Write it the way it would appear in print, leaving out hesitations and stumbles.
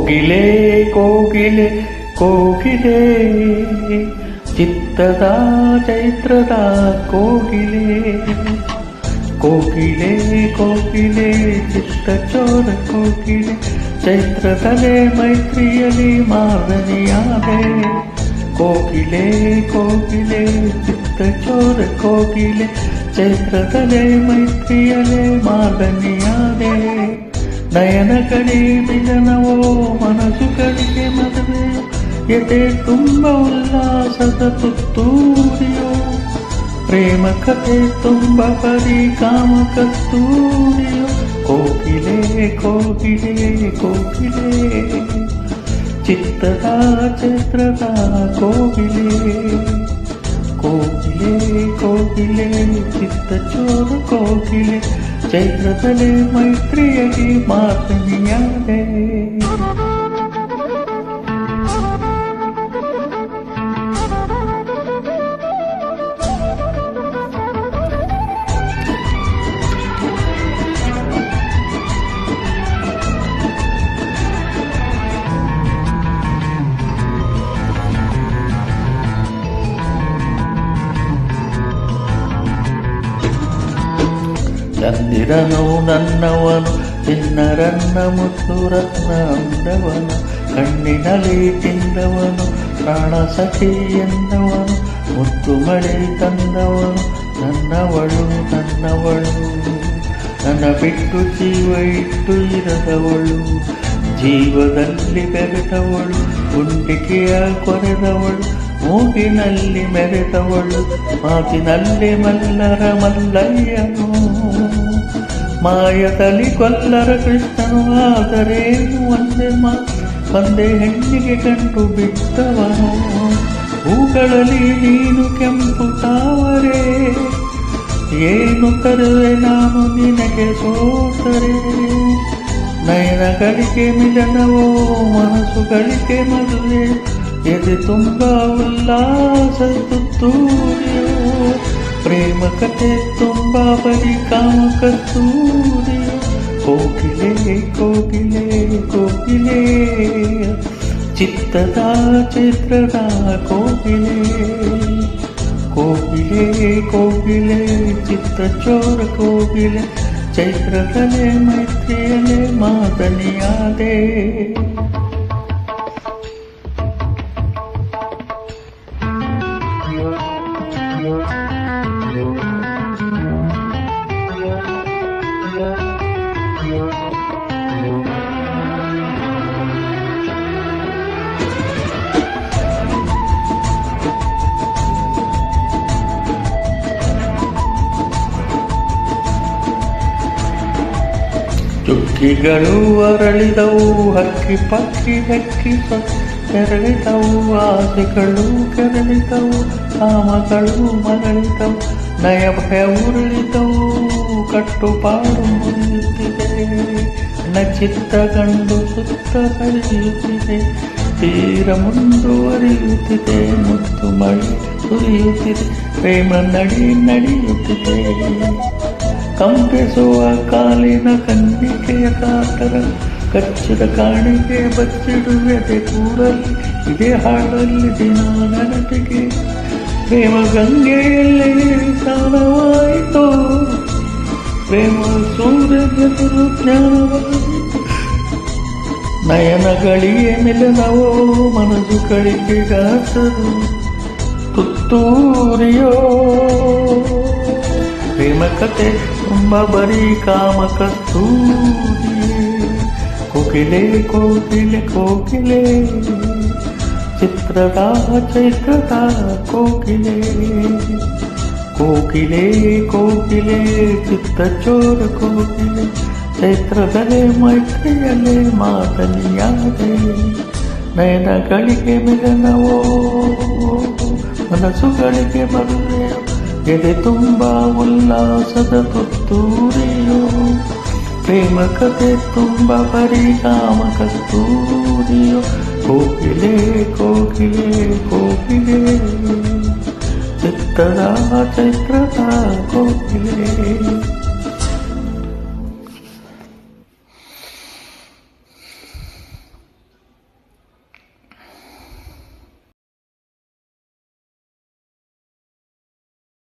ಕೋಗಿಲೆ ಕೋಗಿಲೆ ಕೋಗಿಲೆ ಚಿತ್ತದ ಚೈತ್ರದ ಕೋಗಿಲೆ ಕೋಗಿಲೆ ಕೋಗಿಲೆ ಚಿತ್ತ ಚೋರ ಕೋಗಿಲೆ ಚೈತ್ರದಲೆ ಮೈತ್ರಿಯಲಿ ಮಾರನಿಯಾದೆ ಕೋಗಿಲೆ ಕೋಗಿಲೆ ಚಿತ್ತ ಚೋರ ಕೋಗಿಲೆ ಚೈತ್ರದಲೆ ಮೈತ್ರಿಯಲೆ ಮಾರನಿಯಾದೆ ನಯನ ಕಡೆ ಮಿಲನವೋ ಮನಸ್ಸುಗಳಿಗೆ ಮದುವೆ ಎದೆ ತುಂಬ ಉಲ್ಲಾಸದ ತುತ್ತೂರಿಯೋ ಪ್ರೇಮ ಕಥೆ ತುಂಬ ಪರಿಕಾಮ ಕಸ್ತೂರಿಯೋ ಕೋಗಿಲೆ ಕೋಗಿಲೆ ಕೋಗಿಲೆ ಚಿತ್ತದ ಚಿತ್ರದ ಕೋಗಿಲೆ ಕೋಗಿಲೆ ಕೋಗಿಲೆ ಚಿತ್ತ ಚೋರ ಕೋಗಿಲೆ ಚೈತ್ರದಲೆ ಮೈತ್ರಿಯಲಿ ಮಾತನಿಯಾದೆ ಚಂದಿರನು ನನ್ನವನು ಚಿನ್ನರನ್ನ ಮುತ್ತು ರತ್ನ ಅಂದವನು ಕಣ್ಣಿನಲ್ಲಿ ತಿಂದವನು ಪ್ರಾಣ ಸಖಿ ಎಂದವನು ಮುತ್ತು ಮಳೆ ತಂದವನು ನನ್ನವಳು ನನ್ನವಳು ನನ್ನ ಬಿಟ್ಟು ಜೀವ ಇಟ್ಟು ಇರದವಳು ಜೀವದಲ್ಲಿ ಬೆರೆತವಳು ಗುಂಡಿಕೆಯ ಕೊರೆದವಳು ಮೂಗಿನಲ್ಲಿ ಮೆರೆದವಳು ಮಾತಿನಲ್ಲಿ ಮಲ್ಲರ ಮಲ್ಲಯ್ಯನು ಮಾಯದಲ್ಲಿ ಕೊಲ್ಲರ ಕೃಷ್ಣನು ಆದರೇನು ಒಂದೇ ಹೆಣ್ಣಿಗೆ ಕಂಡು ಬಿಟ್ಟವನು ಹೂಗಳಲ್ಲಿ ನೀನು ಕೆಂಪು ತಾವರೆ ಏನು ತರುವೆ ನಾನು ನಿನಗೆ ಸೋತರೆ ನಯನಗಳಿಗೆ ಮಿಲನವೋ ಮನಸ್ಸುಗಳಿಗೆ ಮದುವೆ ಎದೆ ತುಂಬ ಉಲ್ಲಾಸ ತುತ್ತೂರಿಯೋ ಪ್ರೇಮ ಕಥೆ ತುಂಬ ಪರಿಕಾಮ ಕಸ್ತೂರಿಯೋ ಕೋಗಿಲೆ ಕೋಗಿಲೆ ಕೋಗಿಲೆ ಚಿತ್ತದ ಚಿತ್ರದ ಕೋಗಿಲೆ ಕೋಗಿಲೆ ಕೋಗಿಲೆ ಚಿತ್ತ ಚೋರ ಕೋಗಿಲೆ ಚೈತ್ರದಲೆ ಮೈತ್ರಿಯಲೆ ಮಾದನಿಯಾದೆ ಚುಕ್ಕಿಗಳು ಅರಳಿದವು ಹಕ್ಕಿ ಪಕ್ಕಿ ಹಕ್ಕಿ ಕೆರಳಿದವು ಆಸೆಗಳು ಕೆರಳಿದವು ಕಾಮಗಳು ಮರಳಿದವು ನಯ ಭಯ ಉರುಳಿದವು ಕಟ್ಟುಪಾಡು ಮುರಿಯುತ್ತಿದೆ ನಚಿತ್ತ ಗಂಡು ಸುತ್ತ ಸರಿಯುತ್ತಿದೆ ತೀರ ಮುಂದುವರಿಯುತ್ತಿದೆ ಮುತ್ತು ಮಳೆ ಸುರಿಯುತ್ತಿದೆ ಪ್ರೇಮ ನಡೆಯುತ್ತಿದೆ ಕಂಪಿಸುವ ಕಾಲಿನ ಕಣ್ಣಿಕೆಯ ಕಾತರ ಕಚ್ಚಿದ ಕಾಣಿಕೆ ಬಚ್ಚಿಡುವೆದೆ ಕೂಡಲಿ ಇದೇ ಹಾಡಲ್ಲಿ ದಿನ ನೆನಪಿಗೆ ಪ್ರೇಮ ಗಂಗೆಯಲ್ಲಿ ಸ್ನಾನವಾಯಿತು ಪ್ರೇಮ ಸೂರ್ಯನೆದುರು ಜ್ಞಾನವಾಯಿತು ನಯನಗಳಿಗೆ ಮಿಲನವೋ ಮನಸ್ಸುಗಳಿಗೆ ಗಾಸರು ತುತ್ತೂರಿಯೋ ಪ್ರೇಮ ಕಥೆ ತುಂಬ ಬರೀ ಕಾಮ ಕಸ್ತೂರಿಯೇ ಕೋಗಿಲೆ ಕೋಗಿಲೆ ಕೋಗಿಲೆ ಚಿತ್ರದ ಚೈತ್ರದ ಕೋಗಿಲೆ ಕೋಗಿಲೆ ಕೋಗಿಲೆ ಚಿತ್ತ ಚೋರ ಕೋಗಿಲೆ ಚೈತ್ರದಲೆ ಮೈತ್ರಿಯಲೆ ಮಾತನಿಯಾದೆ ನಯನಗಳಿಗೆ ಮಿಲನವೋ ಮನಸ್ಸುಗಳಿಗೆ ಮದುವೆ ಎದೆ ತುಂಬ ಉಲ್ಲಾಸದ ತುತ್ತೂರಿಯೋ ಪ್ರೇಮ ಕಥೆ ತುಂಬ ಪರಿಕಾಮ ಕಸ್ತೂರಿಯೋ ಕೋಗಿಲೆ ಕೋಗಿಲೆ ಕೋಗಿಲೆ ಚಿತ್ತದ ಚೈತ್ರದ ಕೋಗಿಲೆ